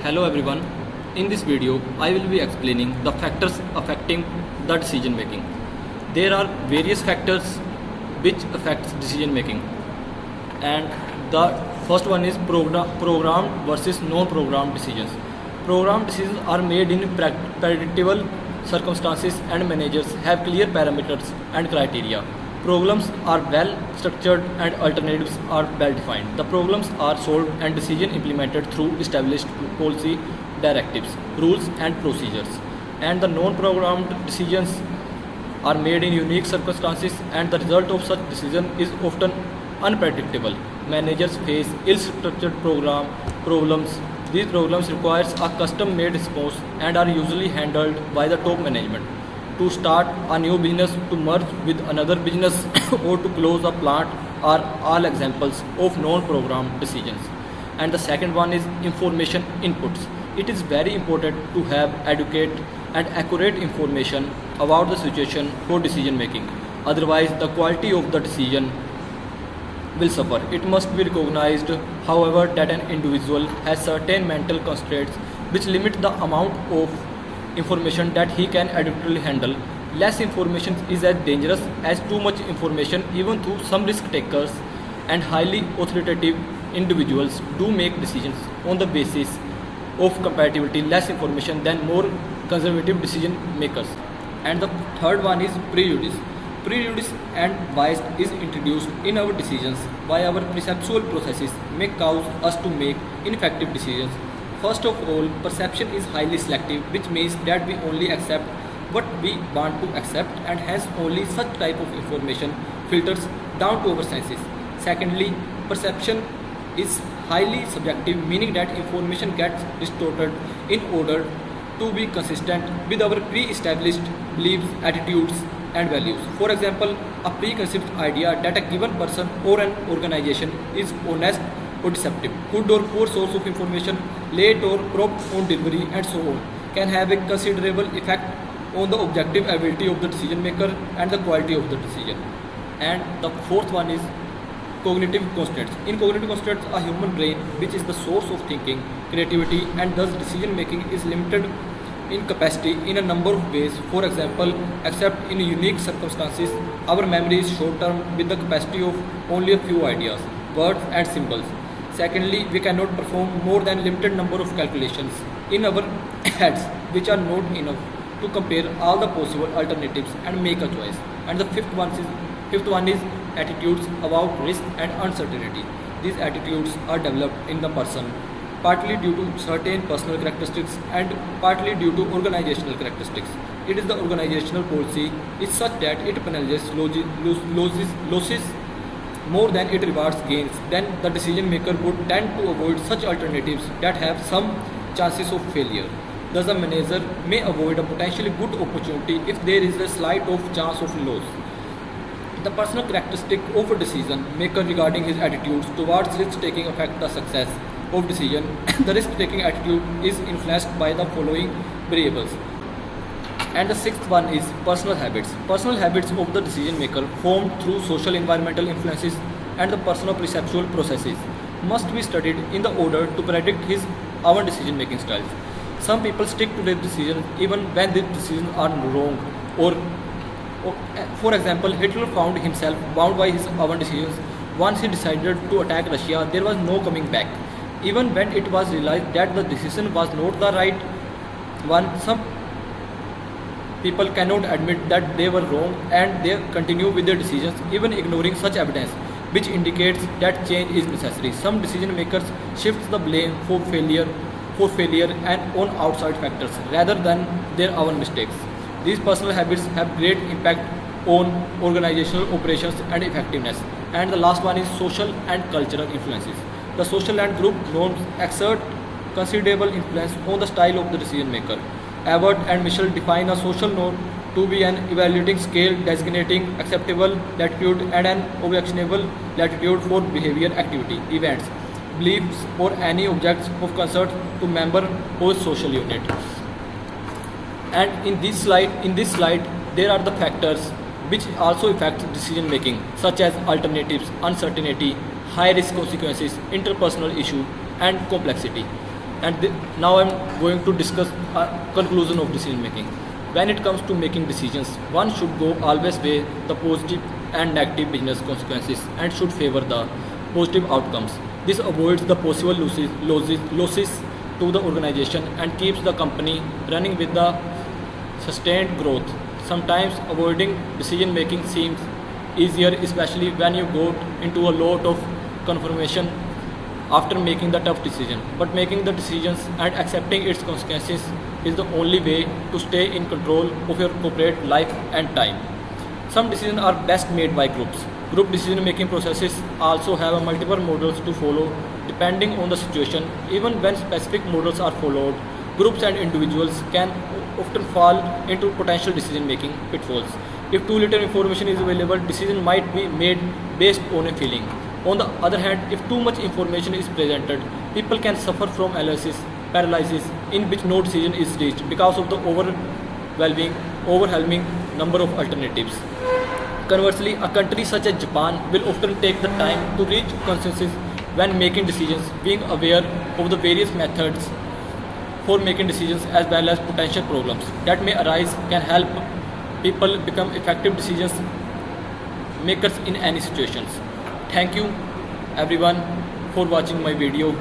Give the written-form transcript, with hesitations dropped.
Hello everyone. In this video, I will be explaining the factors affecting the decision making. There are various factors which affects decision making, and the first one is programmed versus non-programmed decisions. Programmed decisions are made in predictable circumstances and managers have clear parameters and criteria. Problems are well structured and alternatives are well defined. The problems are solved and decision implemented through established policy directives, rules and procedures. And the non-programmed decisions are made in unique circumstances and the result of such decision is often unpredictable. Managers face ill-structured problems. These problems requires a custom-made response and are usually handled by the top management. To start a new business, to merge with another business or to close a plant are all examples of non-programmed decisions. And the second one is information inputs. It is very important to have adequate and accurate information about the situation for decision making. Otherwise, the quality of the decision will suffer. It must be recognized, however, that an individual has certain mental constraints which limit the amount of information that he can adequately handle. Less information is as dangerous as too much information, even though some risk takers and highly authoritative individuals do make decisions on the basis of compatibility less information than more conservative decision makers. And the third one is prejudice. Prejudice and bias is introduced in our decisions by our perceptual processes may cause us to make ineffective decisions. First of all, perception is highly selective, which means that we only accept what we want to accept and hence only such type of information filters down to our senses. Secondly, perception is highly subjective, meaning that information gets distorted in order to be consistent with our pre-established beliefs, attitudes and values. For example, a preconceived idea that a given person or an organization is honest or deceptive, good or poor source of information, late or prompt on delivery and so on, can have a considerable effect on the objective ability of the decision maker and the quality of the decision. And the fourth one is cognitive constraints. In cognitive constraints, a human brain, which is the source of thinking, creativity and thus decision making, is limited in capacity in a number of ways. For example, except in unique circumstances, our memory is short term with the capacity of only a few ideas, words and symbols. Secondly, we cannot perform more than limited number of calculations in our heads, which are not enough to compare all the possible alternatives and make a choice. And the fifth one is attitudes about risk and uncertainty. These attitudes are developed in the person partly due to certain personal characteristics and partly due to organizational characteristics. It is the organizational policy is such that it penalizes losses more than it rewards gains. Then the decision maker would tend to avoid such alternatives that have some chances of failure. Thus, the manager may avoid a potentially good opportunity if there is a slight of chance of loss. The personal characteristic of a decision maker regarding his attitudes towards risk taking affect the success of decision. The risk taking attitude is influenced by the following variables. And the sixth one is personal habits. Personal habits of the decision maker formed through social environmental influences and the personal perceptual processes must be studied in the order to predict his own decision making styles. Some people stick to their decisions even when their decisions are wrong or for example, Hitler found himself bound by his own decisions. Once he decided to attack Russia, there was no coming back. Even when it was realized that the decision was not the right one, some people cannot admit that they were wrong and they continue with their decisions even ignoring such evidence which indicates that change is necessary. Some decision makers shift the blame for failure and on outside factors rather than their own mistakes. These personal habits have great impact on organizational operations and effectiveness. And the last one is social and cultural influences. The social and group norms exert considerable influence on the style of the decision maker. Abbott and Mitchell define a social norm to be an evaluating scale designating acceptable latitude and an objectionable latitude for behavior, activity, events, beliefs or any objects of concern to member or social unit. And in this slide, there are the factors which also affect decision making, such as alternatives, uncertainty, high risk consequences, interpersonal issue, and complexity. Now I'm going to discuss a conclusion of decision making. When it comes to making decisions, one should go always weigh the positive and negative business consequences and should favor the positive outcomes. This avoids the possible losses to the organization and keeps the company running with the sustained growth. Sometimes avoiding decision making seems easier, especially when you go into a lot of confirmation after making the tough decision. But making the decisions and accepting its consequences is the only way to stay in control of your corporate life and time. Some decisions are best made by groups. Group decision making processes also have a multiple models to follow depending on the situation. Even when specific models are followed, groups and individuals can often fall into potential decision making pitfalls. If too little information is available, decision might be made based on a feeling. On the other hand, if too much information is presented, people can suffer from paralysis in which no decision is reached because of the overwhelming number of alternatives. Conversely, a country such as Japan will often take the time to reach consensus when making decisions. Being aware of the various methods for making decisions as well as potential problems that may arise can help people become effective decisions makers in any situations. Thank you everyone for watching my video.